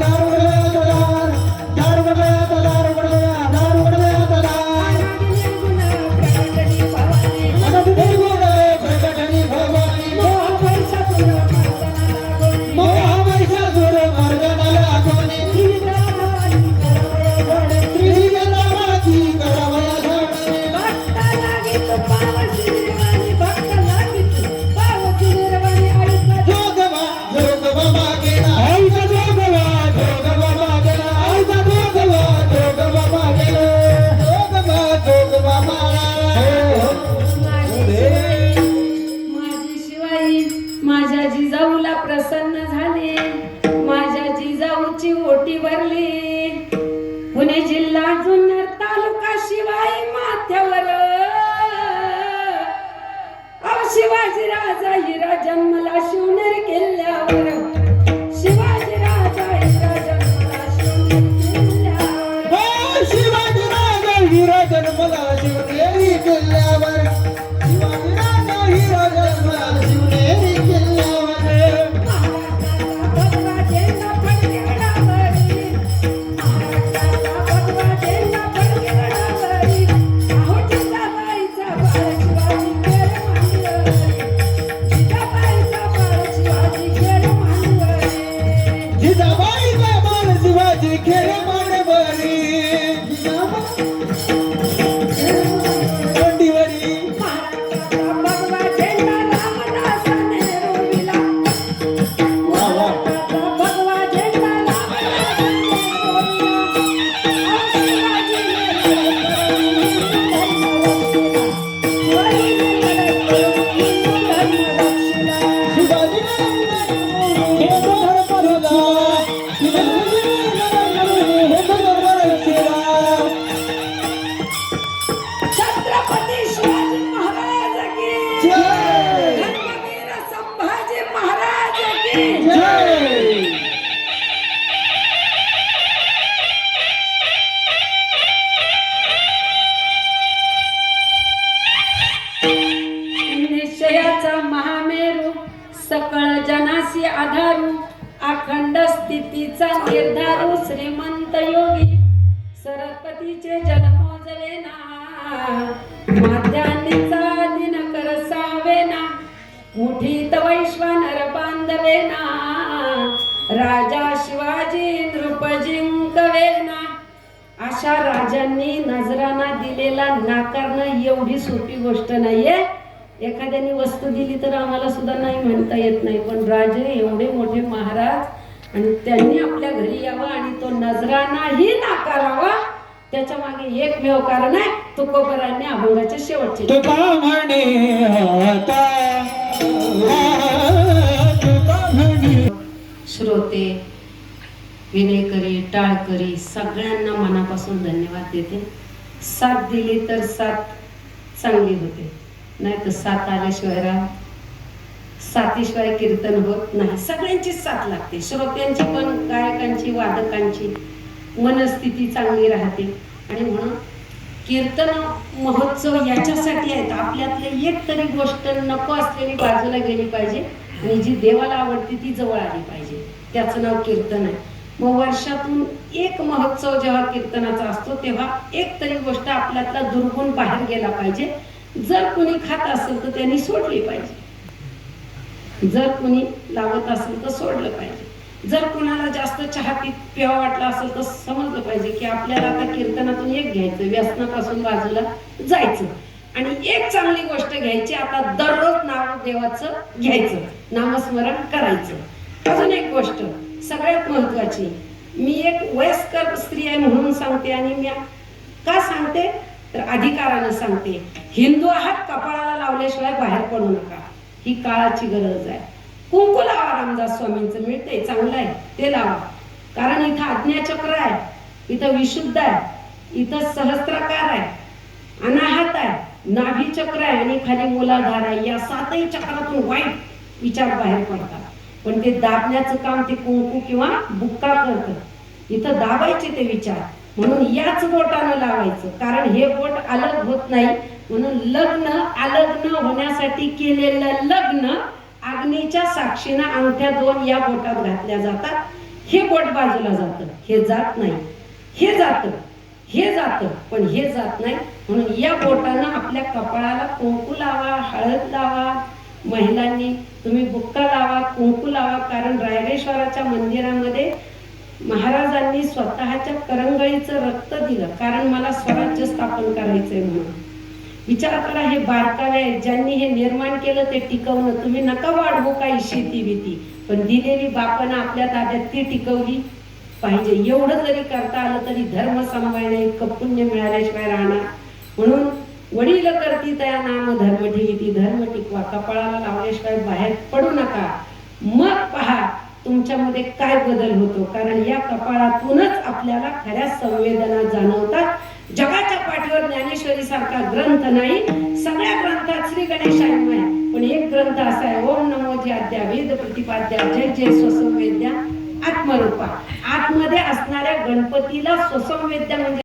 दारू झाली माझ्या जिजाऊची ओटी भरली पुणे जिल्हा जुन्नर तालुका शिवाई माथ्यावर शिवाजी राजा हिरा जन्मला शिवनेर किल्ल्यावर शिवाजी राजा हिरा जन्मला शिवनेर किल्ल्यावर शिवाजी राजा हिरा जन्मला शिवनेरी किल्ल्यावर शिवाजी राजा हिरा जन्मला शिवनेरी किल्ल्यावर भगवा झेंडा फडके गडावरी महाराष्ट्राचा भगवा झेंडा फडके गडावरी अहो जिजाबाईचा बाळ शिवाजी खेळ जिजाबाईचा बाळ शिवाजी खेळ मांडवरी कोंडीवरी महाराष्ट्राचा भगवा झेंडा रामदासाने रोविला महाराष्ट्राचा भगवा झेंडा रामदासाने छत्रपती शिवाजी महाराज की धर्मवीर संभाजी महाराज की निश्चयाचा महामेरू सकळ जनासी आधारू अखंड स्थितीचा निर्धारू श्रीमंत योगी सरस्वतीचे जन्मोजवेना माध्यान्नीचा दिनकर सावेना मुठीत वैश्वानर बांधवेना राजा शिवाजी नृप जिंकवेना अशा राजांनी नजराना दिलेला नाकारणं एवढी सोपी गोष्ट नाहीये एखाद्याने वस्तू दिली तर आम्हाला सुद्धा नाही म्हणता येत नाही पण राजे एवढे मोठे महाराज आणि त्यांनी आपल्या घरी यावं आणि तो नजरानाही नाकारावा त्याच्या मागे एकमेव कारण आहे तुकोबरांनी अभंगाचे शेवटचे तुका म्हणे आता तुका म्हणे श्रोते विनेकरी टाळकरी सगळ्यांना मनापासून धन्यवाद देते साथ दिली तर साथ चांगली होते नाही तर साथ आल्याशिवाय राह साथीशिवाय कीर्तन होत नाही सगळ्यांचीच साथ लागते श्रोत्यांची पण गायकांची वादकांची मनस्थिती चांगली राहते आणि म्हणून कीर्तन महोत्सव याच्यासाठी आहेत आपल्यातली एक तरी गोष्ट नको असलेली बाजूला गेली पाहिजे आणि जी देवाला आवडते ती जवळ आली पाहिजे त्याचं नाव कीर्तन आहे मग वर्षातून एक महोत्सव जेव्हा कीर्तनाचा असतो तेव्हा एक तरी गोष्ट आपल्यातला दुर्गुण बाहेर गेला पाहिजे जर कुणी खात असेल तर त्यांनी सोडली पाहिजे जर कुणी लावत असेल तर सोडलं पाहिजे जर कुणाला जास्त चहा प्यावा वाटला असेल तर समजलं पाहिजे की आपल्याला आता कीर्तनातून एक घ्यायचं व्यसनापासून बाजूला जायचं आणि एक चांगली गोष्ट घ्यायची आता दररोज नाव देवाचं घ्यायचं नामस्मरण करायचं अजून एक गोष्ट सगळ्यात महत्वाची मी एक वयस्कर स्त्री आहे म्हणून सांगते आणि मी का सांगते तर अधिकारानं सांगते हिंदू आहात कपाळाला लावल्याशिवाय बाहेर पडू नका ही काळाची गरज आहे कुंकू लावा रामदास स्वामींचं मिळते चांगलं आहे ते लावा कारण इथं आज्ञाचक्र आहे इथं विशुद्ध आहे इथं सहस्त्राकार आहे अनाहत आहे नाभी चक्र आहे आणि खाली मूलाधार आहे या सातही चक्रातून वाईट विचार बाहेर पडतात पण ते दाबण्याचं काम ते कुंकू किंवा बुक्का करतं इथं दाबायचे ते विचार म्हणून याच बोटानं लावायचं कारण हे बोट अलग होत नाही म्हणून लग्न अलग्न होण्यासाठी केलेलं लग्न अग्नीच्या साक्षीनं अंगठ्या दोन या बोटात घातल्या जातात हे बोट बाजूला जातं हे जात नाही हे जातं पण हे जात नाही म्हणून या बोटानं आपल्या कपाळाला कुंकू लावा हळद लावा महिलांनी तुम्ही बुक्का लावा कुंकू लावा कारण रायरेश्वराच्या मंदिरामध्ये महाराजांनी स्वतःच्या करंगळीचं रक्त दिलं कारण मला स्वराज्य स्थापन करायचंय म्हणून विचार करा हे बारकावे आहेत ज्यांनी हे निर्माण केलं ते टिकवणं तुम्ही नका वाढवू काही शेती भीती पण दिलेली बापानं आपल्या ताब्यात ती टिकवली पाहिजे एवढं जरी करता आलं तरी धर्म सांभाळणे इतकं पुण्य मिळाल्याशिवाय राहणार म्हणून वडील करती तया नाम धर्म ठेवी धर्म टिकवा कपाळाला लावल्याशिवाय बाहेर पडू नका मग पहा तुमच्यामध्ये काय बदल होतो, कारण या कपाळातूनच आपल्याला खऱ्या संवेदना जाणवतात। जगाच्या पाठीवर ज्ञानेश्वरी सारखा ग्रंथ नाही, सगळ्या ग्रंथात श्री गणेशाय पण एक ग्रंथ असा आहे, ओम नमो ज्याद्या वेद प्रतिपाद्या जय जय स्वसंवेद्या आत्मरूपा। आतमध्ये असणाऱ्या गणपतीला स्वसंवेद्या म्हणजे